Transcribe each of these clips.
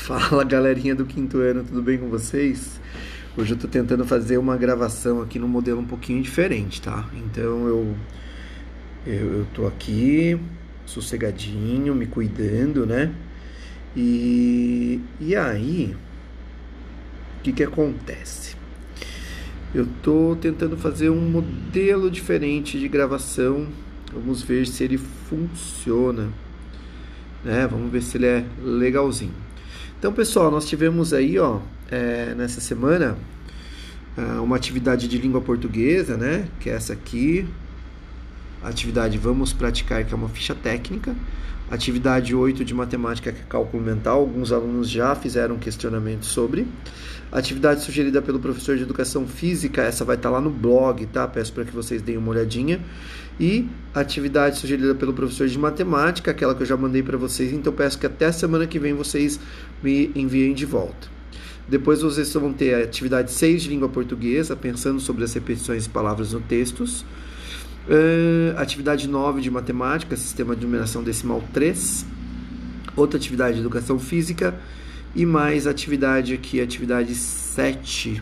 Fala galerinha do quinto ano, tudo bem com vocês? Hoje eu tô tentando fazer uma gravação aqui num modelo um pouquinho diferente, tá? Então eu tô aqui, sossegadinho, me cuidando, né? E aí, o que acontece? Eu tô tentando fazer um modelo diferente de gravação, vamos ver se ele funciona, né? Vamos ver se ele é legalzinho. Então, pessoal, nós tivemos aí, nessa semana, uma atividade de língua portuguesa, né? Que é essa aqui. Atividade Vamos Praticar, que é uma ficha técnica. Atividade 8 de matemática, que é cálculo mental. Alguns alunos já fizeram questionamento sobre. Atividade sugerida pelo professor de educação física, essa vai estar lá no blog, tá? Peço para que vocês deem uma olhadinha. E atividade sugerida pelo professor de matemática, aquela que eu já mandei para vocês, então peço que até a semana que vem vocês me enviem de volta. Depois vocês vão ter a atividade 6 de língua portuguesa, pensando sobre as repetições de palavras no textos. Atividade 9 de matemática, sistema de numeração decimal 3. Outra atividade de educação física. E mais atividade aqui, atividade 7.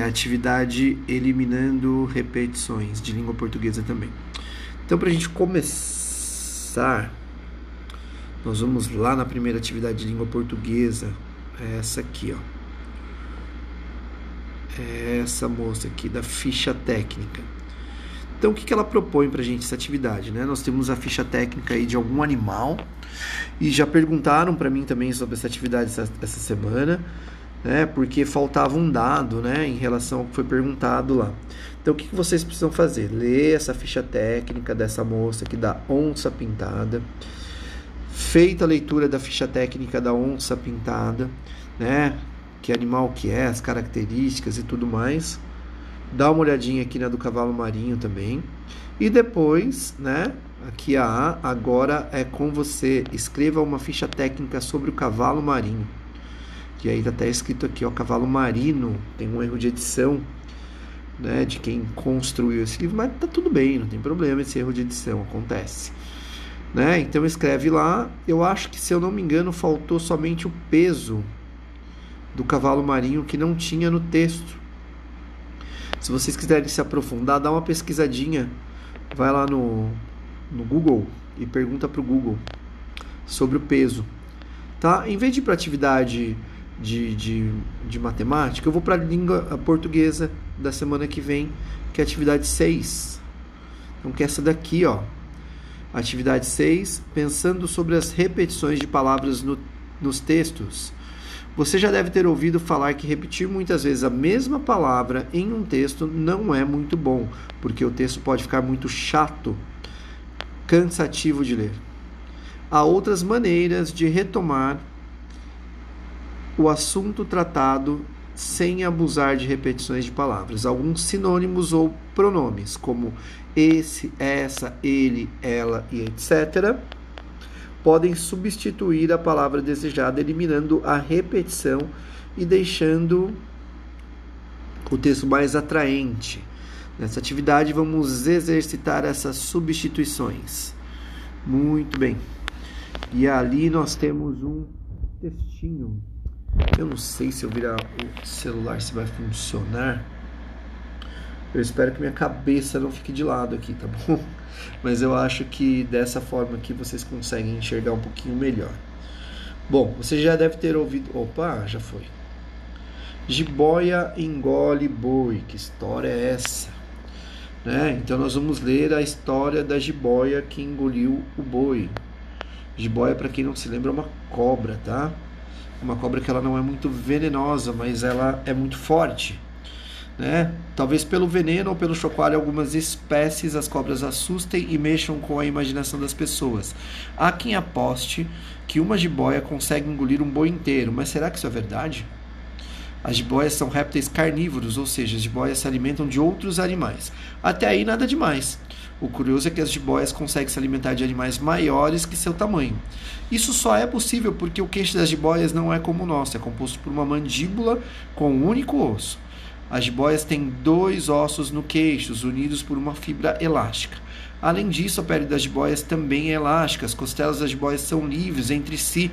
Atividade eliminando repetições de língua portuguesa também. Então, para a gente começar, nós vamos lá na primeira atividade de língua portuguesa. É essa aqui, ó. É essa moça aqui, da ficha técnica. Então, o que ela propõe para a gente, essa atividade, né? Nós temos a ficha técnica aí de algum animal. E já perguntaram para mim também sobre essa atividade essa semana, né? Porque faltava um dado, né? Em relação ao que foi perguntado lá. Então, o que vocês precisam fazer? Ler essa ficha técnica dessa moça aqui da onça pintada. Feita a leitura da ficha técnica da onça pintada, né? Que animal que é, as características e tudo mais. Dá uma olhadinha aqui na do cavalo marinho também. E depois, né? Aqui a A, agora é com você. Escreva uma ficha técnica sobre o cavalo marinho. Que aí tá até escrito aqui, ó, cavalo marino. Tem um erro de edição, né? De quem construiu esse livro, mas tá tudo bem, não tem problema esse erro de edição, acontece. Né? Então escreve lá. Eu acho que, se eu não me engano, faltou somente o peso do cavalo marinho que não tinha no texto. Se vocês quiserem se aprofundar, dá uma pesquisadinha, vai lá no Google e pergunta para o Google sobre o peso, tá? Em vez de ir para atividade de matemática, eu vou para a língua portuguesa da semana que vem, que é a atividade 6. Então, que é essa daqui, ó. Atividade 6, pensando sobre as repetições de palavras nos textos. Você já deve ter ouvido falar que repetir muitas vezes a mesma palavra em um texto não é muito bom, porque o texto pode ficar muito chato, cansativo de ler. Há outras maneiras de retomar o assunto tratado sem abusar de repetições de palavras. Alguns sinônimos ou pronomes, como esse, essa, ele, ela e etc., podem substituir a palavra desejada, eliminando a repetição e deixando o texto mais atraente. Nessa atividade, vamos exercitar essas substituições. Muito bem. E ali nós temos um textinho. Eu não sei se eu virar o celular se vai funcionar. Eu espero que minha cabeça não fique de lado aqui, tá bom? Mas eu acho que dessa forma aqui vocês conseguem enxergar um pouquinho melhor. Bom, você já deve ter ouvido... Opa, já foi. Jiboia engole boi. Que história é essa? Né? Então nós vamos ler a história da jiboia que engoliu o boi. Jiboia, para quem não se lembra, é uma cobra, tá? Uma cobra que ela não é muito venenosa, mas ela é muito forte. Né? Talvez pelo veneno ou pelo chocalho de algumas espécies, as cobras assustem e mexam com a imaginação das pessoas. Há quem aposte que uma jiboia consegue engolir um boi inteiro, mas será que isso é verdade? As jiboias são répteis carnívoros, ou seja, as jiboias se alimentam de outros animais. Até aí nada demais. O curioso é que as jiboias conseguem se alimentar de animais maiores que seu tamanho. Isso só é possível porque o queixo das jiboias não é como o nosso, é composto por uma mandíbula com um único osso. As jiboias têm 2 ossos no queixo, unidos por uma fibra elástica. Além disso, a pele das jiboias também é elástica. As costelas das jiboias são livres entre si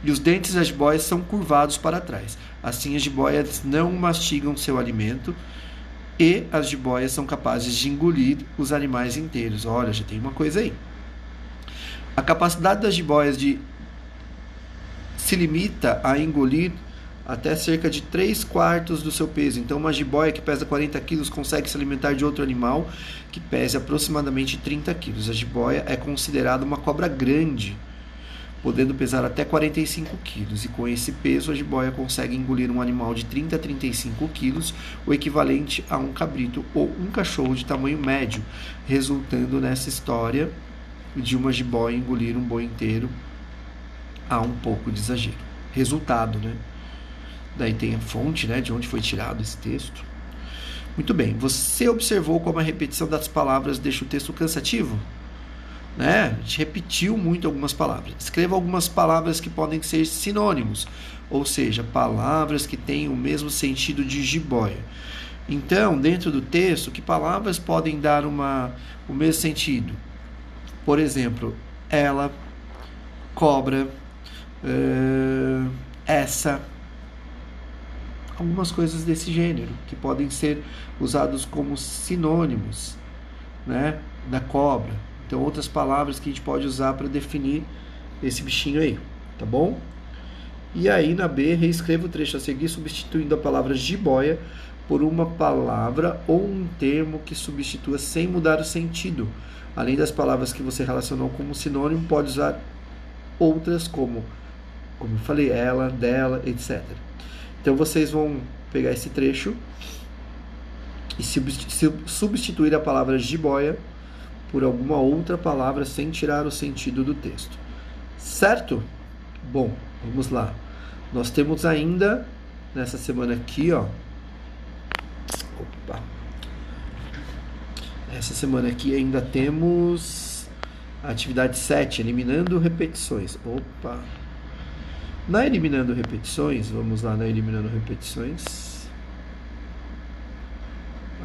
e os dentes das jiboias são curvados para trás. Assim, as jiboias não mastigam seu alimento e as jiboias são capazes de engolir os animais inteiros. Olha, já tem uma coisa aí. A capacidade das jiboias se limita a engolir até cerca de 3/4 do seu peso. Então, uma jiboia que pesa 40 quilos consegue se alimentar de outro animal que pese aproximadamente 30 quilos. A jiboia é considerada uma cobra grande, podendo pesar até 45 quilos. E com esse peso, a jiboia consegue engolir um animal de 30 a 35 quilos, o equivalente a um cabrito ou um cachorro de tamanho médio, resultando nessa história de uma jiboia engolir um boi inteiro. Há um pouco de exagero. Resultado, né? Daí tem a fonte, né, de onde foi tirado esse texto. Muito bem, você observou como a repetição das palavras deixa o texto cansativo? Né? A gente repetiu muito algumas palavras. Escreva algumas palavras que podem ser sinônimos, ou seja, palavras que têm o mesmo sentido de jiboia. Então, dentro do texto, que palavras podem dar o mesmo sentido? Por exemplo, ela, cobra, essa, algumas coisas desse gênero que podem ser usados como sinônimos, né, da cobra. Então, outras palavras que a gente pode usar para definir esse bichinho aí, tá bom? E aí, na B, reescreva o trecho a seguir, substituindo a palavra jiboia por uma palavra ou um termo que substitua sem mudar o sentido. Além das palavras que você relacionou como sinônimo, pode usar outras como eu falei, ela, dela, etc. Então, vocês vão pegar esse trecho e substituir a palavra jiboia por alguma outra palavra sem tirar o sentido do texto. Certo? Bom, vamos lá. Nós temos ainda, nessa semana aqui, ó. Opa. Essa semana aqui ainda temos a atividade 7, eliminando repetições. Opa. Na eliminando repetições, vamos lá na eliminando repetições.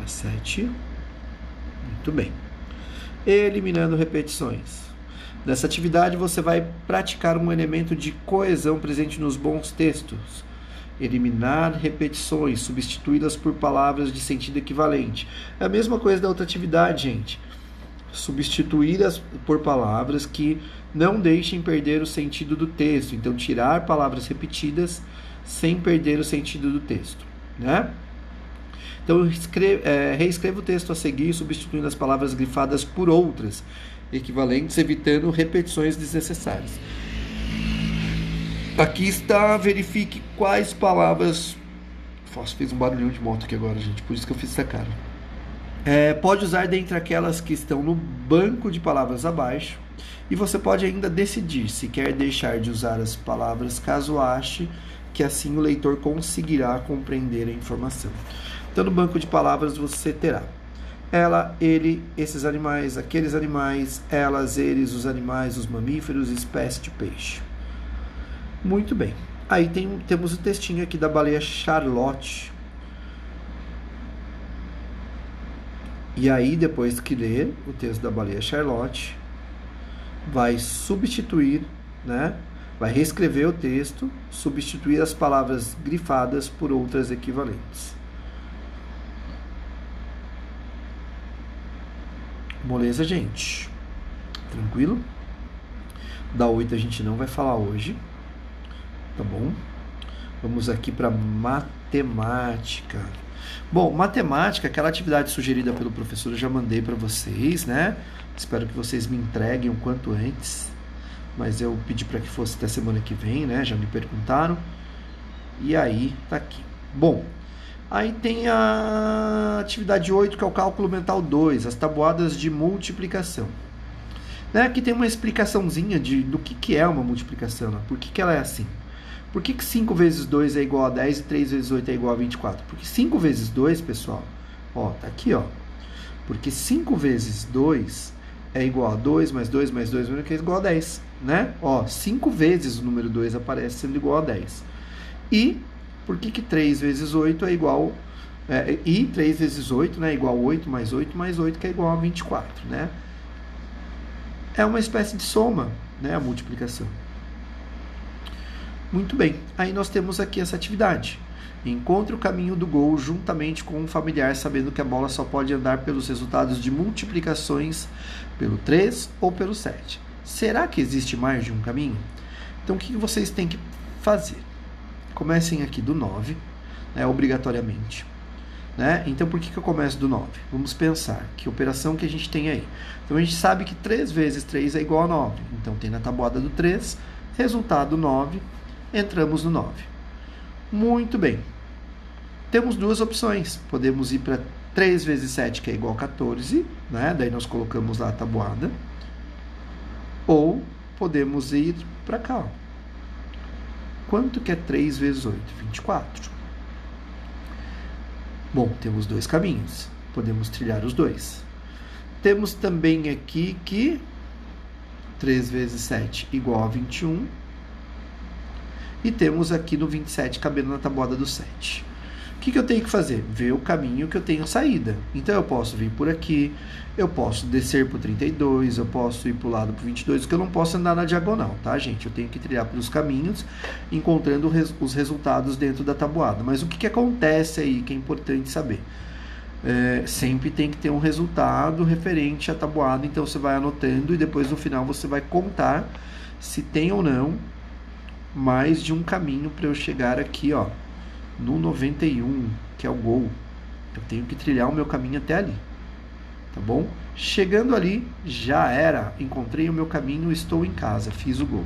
A 7. Muito bem. Eliminando repetições. Nessa atividade você vai praticar um elemento de coesão presente nos bons textos. Eliminar repetições, substituí-las por palavras de sentido equivalente. É a mesma coisa da outra atividade, gente. Substituí-las por palavras que não deixem perder o sentido do texto. Então, tirar palavras repetidas sem perder o sentido do texto, né? Então, reescreva o texto a seguir, substituindo as palavras grifadas por outras equivalentes, evitando repetições desnecessárias. Aqui está, verifique quais palavras... Nossa, fez um barulhão de moto aqui agora, gente, por isso que eu fiz essa cara. Pode usar dentre aquelas que estão no banco de palavras abaixo, e você pode ainda decidir se quer deixar de usar as palavras caso ache que assim o leitor conseguirá compreender a informação. Então, no banco de palavras você terá ela, ele, esses animais, aqueles animais, elas, eles, os animais, os mamíferos, espécie de peixe. Muito bem. Aí temos o textinho aqui da baleia Charlotte. E aí, depois que ler o texto da baleia Charlotte, vai substituir, né? Vai reescrever o texto, substituir as palavras grifadas por outras equivalentes. Moleza, gente? Tranquilo? Da 8 a gente não vai falar hoje, tá bom? Vamos aqui para matemática. Bom, matemática, aquela atividade sugerida pelo professor, eu já mandei para vocês, né? Espero que vocês me entreguem o quanto antes. Mas eu pedi para que fosse até semana que vem, né? Já me perguntaram. E aí, tá aqui. Bom, aí tem a atividade 8, que é o cálculo mental 2, as tabuadas de multiplicação. Né? Aqui tem uma explicaçãozinha do que é uma multiplicação, né? Por que ela é assim? Por que 5 vezes 2 é igual a 10 e 3 vezes 8 é igual a 24? Porque 5 vezes 2, pessoal, ó, tá aqui, ó. Porque 5 vezes 2 é igual a 2 mais 2 mais 2 que é igual a 10, né? Ó, 5 vezes o número 2 aparece sendo igual a 10. E por que 3 vezes 8 é igual... e 3 vezes 8, né, é igual a 8 mais 8, que é igual a 24, né? É uma espécie de soma, né, a multiplicação. Muito bem, aí nós temos aqui essa atividade. Encontre o caminho do gol juntamente com um familiar, sabendo que a bola só pode andar pelos resultados de multiplicações pelo 3 ou pelo 7. Será que existe mais de um caminho? Então, o que vocês têm que fazer? Comecem aqui do 9, né, obrigatoriamente. Né? Então, por que eu começo do 9? Vamos pensar que operação que a gente tem aí. Então, a gente sabe que 3 vezes 3 é igual a 9. Então, tem na tabuada do 3, resultado 9, entramos no 9. Muito bem. Temos duas opções. Podemos ir para 3 vezes 7, que é igual a 14, né? Daí nós colocamos lá a tabuada. Ou podemos ir para cá. Ó. Quanto que é 3 vezes 8? 24. Bom, temos dois caminhos. Podemos trilhar os dois. Temos também aqui que 3 vezes 7 igual a 21. E temos aqui no 27 cabendo na tabuada do 7. O que eu tenho que fazer? Ver o caminho que eu tenho saída. Então eu posso vir por aqui, eu posso descer para o 32, eu posso ir para o lado para o 22, porque eu não posso andar na diagonal, tá, gente? Eu tenho que trilhar pelos caminhos, encontrando os resultados dentro da tabuada. Mas o que acontece aí, que é importante saber? Sempre tem que ter um resultado referente à tabuada, então você vai anotando e depois no final você vai contar se tem ou não mais de um caminho para eu chegar aqui, ó, no 91, que é o gol. Eu tenho que trilhar o meu caminho até ali, tá bom? Chegando ali, já era, encontrei o meu caminho, estou em casa, fiz o gol.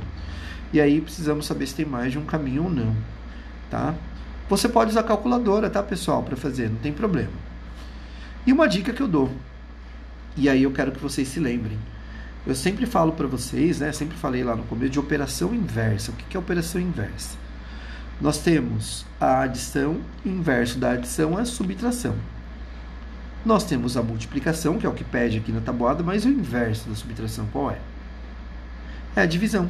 E aí precisamos saber se tem mais de um caminho ou não, tá? Você pode usar a calculadora, tá, pessoal, para fazer, não tem problema. E uma dica que eu dou, e aí eu quero que vocês se lembrem. Eu sempre falo para vocês, né, sempre falei lá no começo, de operação inversa. O que é operação inversa? Nós temos a adição, o inverso da adição é a subtração. Nós temos a multiplicação, que é o que pede aqui na tabuada, mas o inverso da subtração qual é? É a divisão.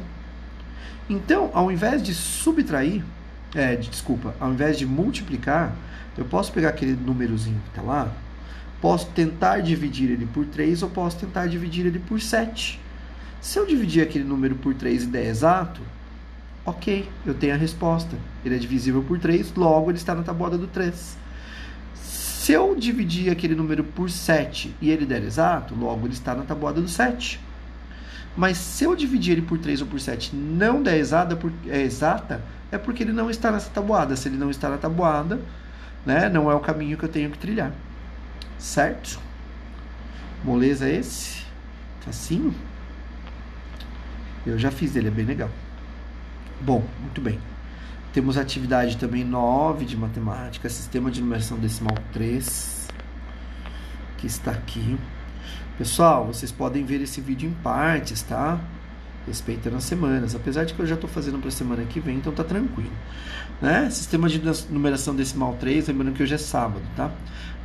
Então, ao invés de subtrair, ao invés de multiplicar, eu posso pegar aquele númerozinho que está lá, posso tentar dividir ele por 3 ou posso tentar dividir ele por 7. Se eu dividir aquele número por 3 e der exato, ok, eu tenho a resposta. Ele é divisível por 3, logo ele está na tabuada do 3. Se eu dividir aquele número por 7 e ele der exato, logo ele está na tabuada do 7. Mas se eu dividir ele por 3 ou por 7 não der exata, é porque ele não está nessa tabuada. Se ele não está na tabuada, né, não é o caminho que eu tenho que trilhar. Certo? Moleza esse? Facinho? Eu já fiz ele, é bem legal. Bom, muito bem. Temos atividade também 9 de matemática, sistema de numeração decimal 3, que está aqui. Pessoal, vocês podem ver esse vídeo em partes, tá? Respeitando as semanas, apesar de que eu já estou fazendo para a semana que vem, então tá tranquilo. Né? Sistema de numeração decimal 3, lembrando que hoje é sábado, tá?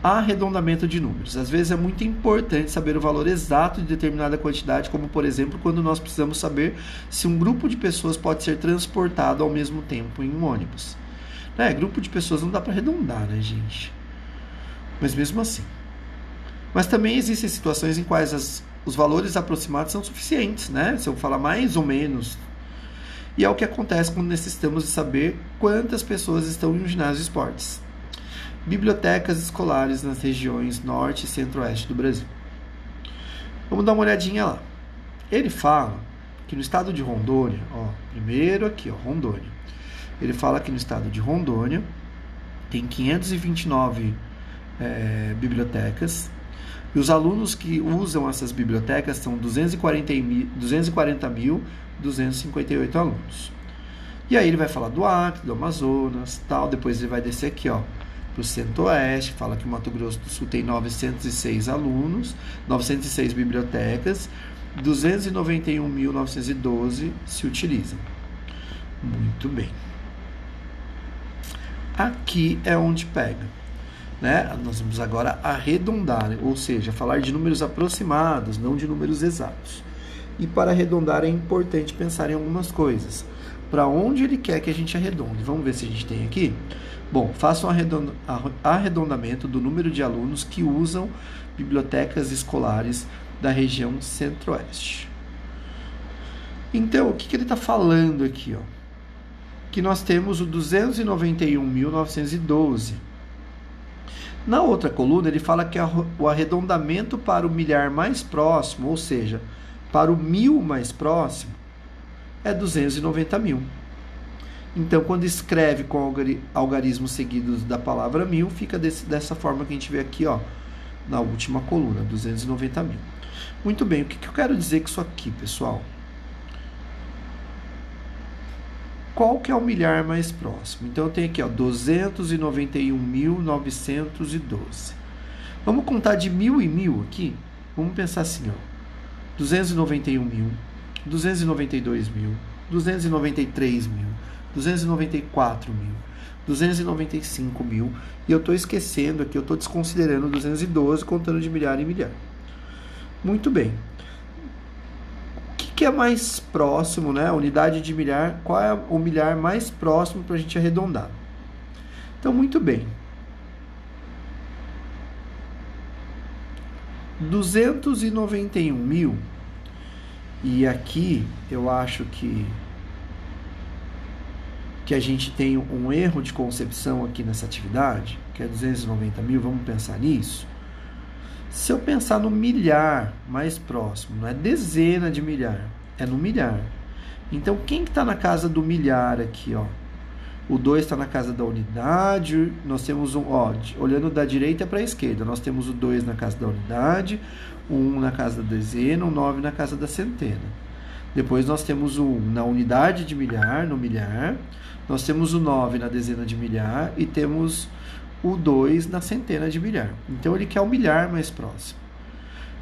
Arredondamento de números. Às vezes é muito importante saber o valor exato de determinada quantidade, como por exemplo, quando nós precisamos saber se um grupo de pessoas pode ser transportado ao mesmo tempo em um ônibus. Né? Grupo de pessoas não dá para arredondar, né, gente? Mas mesmo assim. Mas também existem situações em quais os valores aproximados são suficientes, né? Se eu falar mais ou menos. E é o que acontece quando necessitamos de saber quantas pessoas estão em um ginásio de esportes. Bibliotecas escolares nas regiões norte e centro-oeste do Brasil. Vamos dar uma olhadinha lá. Ele fala que no estado de Rondônia, primeiro aqui, Rondônia. Ele fala que no estado de Rondônia tem 529 bibliotecas. E os alunos que usam essas bibliotecas são 240.258 alunos. E aí ele vai falar do Acre, do Amazonas, tal. Depois ele vai descer aqui, para o Centro-Oeste, fala que o Mato Grosso do Sul tem 906 alunos, 906 bibliotecas, 291.912 se utilizam. Muito bem. Aqui é onde pega. Né? Nós vamos agora arredondar, ou seja, falar de números aproximados, não de números exatos. E para arredondar é importante pensar em algumas coisas. Para onde ele quer que a gente arredonde? Vamos ver se a gente tem aqui. Bom, faça um arredondamento do número de alunos que usam bibliotecas escolares da região centro-oeste. Então, o que ele está falando aqui? que nós temos o 291.912. Na outra coluna, ele fala que o arredondamento para o milhar mais próximo, ou seja, para o 1.000 mais próximo, é 290.000. Então, quando escreve com algarismos seguidos da palavra 1.000, fica dessa forma que a gente vê aqui, ó, na última coluna, 290.000. Muito bem, o que eu quero dizer com isso aqui, pessoal? Qual que é o milhar mais próximo? Então, eu tenho aqui, ó, 291.912. Vamos contar de 1.000 em 1.000 aqui? Vamos pensar assim, ó, 291.000, 292.000, 293.000, 294.000, 295.000, e eu estou esquecendo aqui, eu estou desconsiderando 212, contando de milhar em milhar. Muito bem. O que é mais próximo, né? A unidade de milhar, qual é o milhar mais próximo para a gente arredondar? Então, muito bem. 291.000, e aqui eu acho que a gente tem um erro de concepção aqui nessa atividade, que é 290.000, vamos pensar nisso. Se eu pensar no milhar mais próximo, não é dezena de milhar, é no milhar. Então, quem que está na casa do milhar aqui, ó? O 2 está na casa da unidade, nós temos um, ó, olhando da direita para a esquerda, nós temos o 2 na casa da unidade, o 1 na casa da dezena, o 9 na casa da centena. Depois nós temos o 1 na unidade de milhar, no milhar, nós temos o 9 na dezena de milhar e temos o 2 na centena de milhar. Então, ele quer o milhar mais próximo.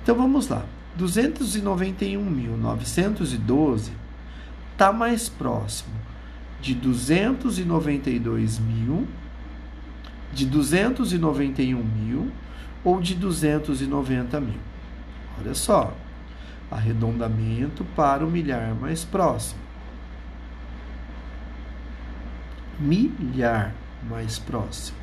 Então, vamos lá. 291.912 está mais próximo de 292.000, de 291.000 ou de 290.000. Olha só. Arredondamento para o milhar mais próximo. Milhar mais próximo.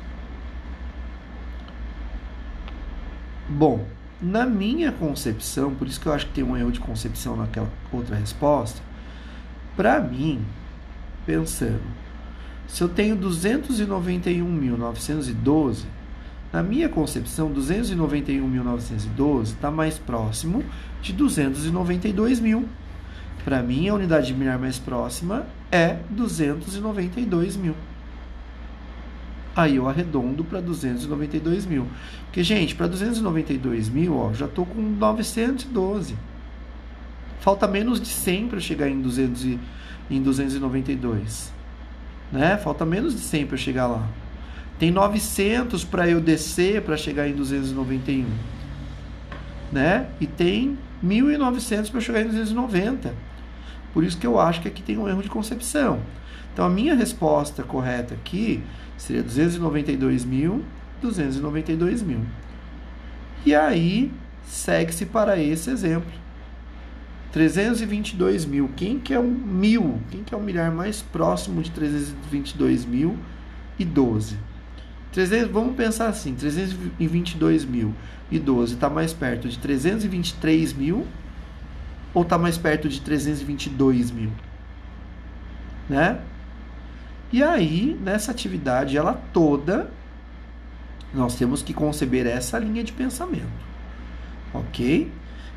Bom, na minha concepção, por isso que eu acho que tem um erro de concepção naquela outra resposta, para mim, pensando, se eu tenho 291.912, na minha concepção, 291.912 está mais próximo de 292.000. Para mim, a unidade de milhar mais próxima é 292.000. Aí eu arredondo para 292.000. Porque, gente, para 292.000, ó, já estou com 912. Falta menos de 100 para chegar em 292. Né? Falta menos de 100 para chegar lá. Tem 900 para eu descer para chegar em 291. Né? E tem 1.900 para chegar em 290. Por isso que eu acho que aqui tem um erro de concepção. Então, a minha resposta correta aqui seria 292.000, 292.000. E aí, segue-se para esse exemplo. 322.000. Quem que é o 1.000? Quem que é o milhar mais próximo de 322.012? Vamos pensar assim, 322.012 está mais perto de 323.000 ou está mais perto de 322.000? Né? E aí, nessa atividade, ela toda, nós temos que conceber essa linha de pensamento. Ok?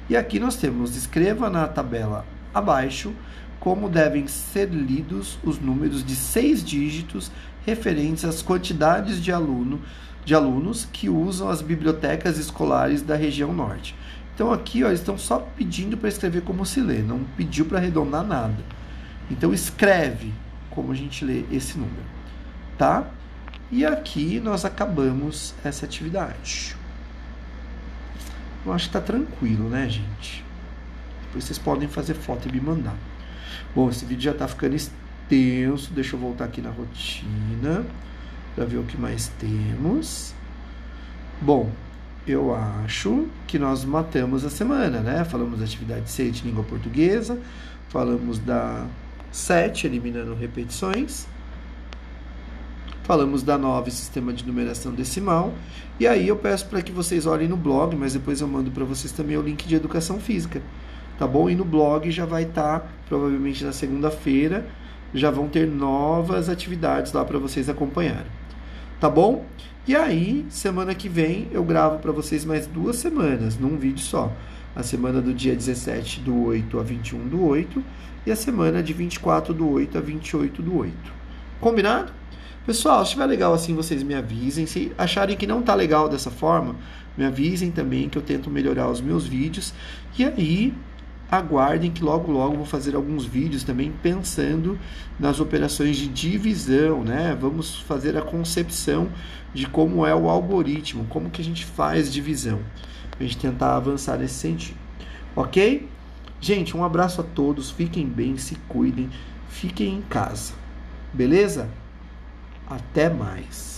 E aqui nós temos, escreva na tabela abaixo como devem ser lidos os números de 6 dígitos referentes às quantidades de alunos que usam as bibliotecas escolares da região norte. Então aqui, ó, eles estão só pedindo para escrever como se lê, não pediu para arredondar nada. Então escreve como a gente lê esse número, tá? E aqui nós acabamos essa atividade. Eu acho que tá tranquilo, né, gente? Depois vocês podem fazer foto e me mandar. Bom, esse vídeo já tá ficando extenso. Deixa eu voltar aqui na rotina para ver o que mais temos. Bom, eu acho que nós matamos a semana, né? Falamos da atividade 6 de língua portuguesa, falamos da 7, eliminando repetições, falamos da 9, sistema de numeração decimal, e aí eu peço para que vocês olhem no blog, mas depois eu mando para vocês também o link de educação física, tá bom? E no blog já vai estar, provavelmente na segunda-feira, já vão ter novas atividades lá para vocês acompanharem. Tá bom? E aí, semana que vem, eu gravo para vocês mais 2 semanas, num vídeo só. A semana do dia 17/8 a 21/8 e a semana de 24/8 a 28/8. Combinado? Pessoal, se estiver legal assim, vocês me avisem. Se acharem que não tá legal dessa forma, me avisem também que eu tento melhorar os meus vídeos. E aí, aguardem que logo logo vou fazer alguns vídeos também pensando nas operações de divisão, né? Vamos fazer a concepção de como é o algoritmo, como que a gente faz divisão, pra gente tentar avançar nesse sentido. Ok? Gente, um abraço a todos, fiquem bem, se cuidem, fiquem em casa. Beleza? Até mais.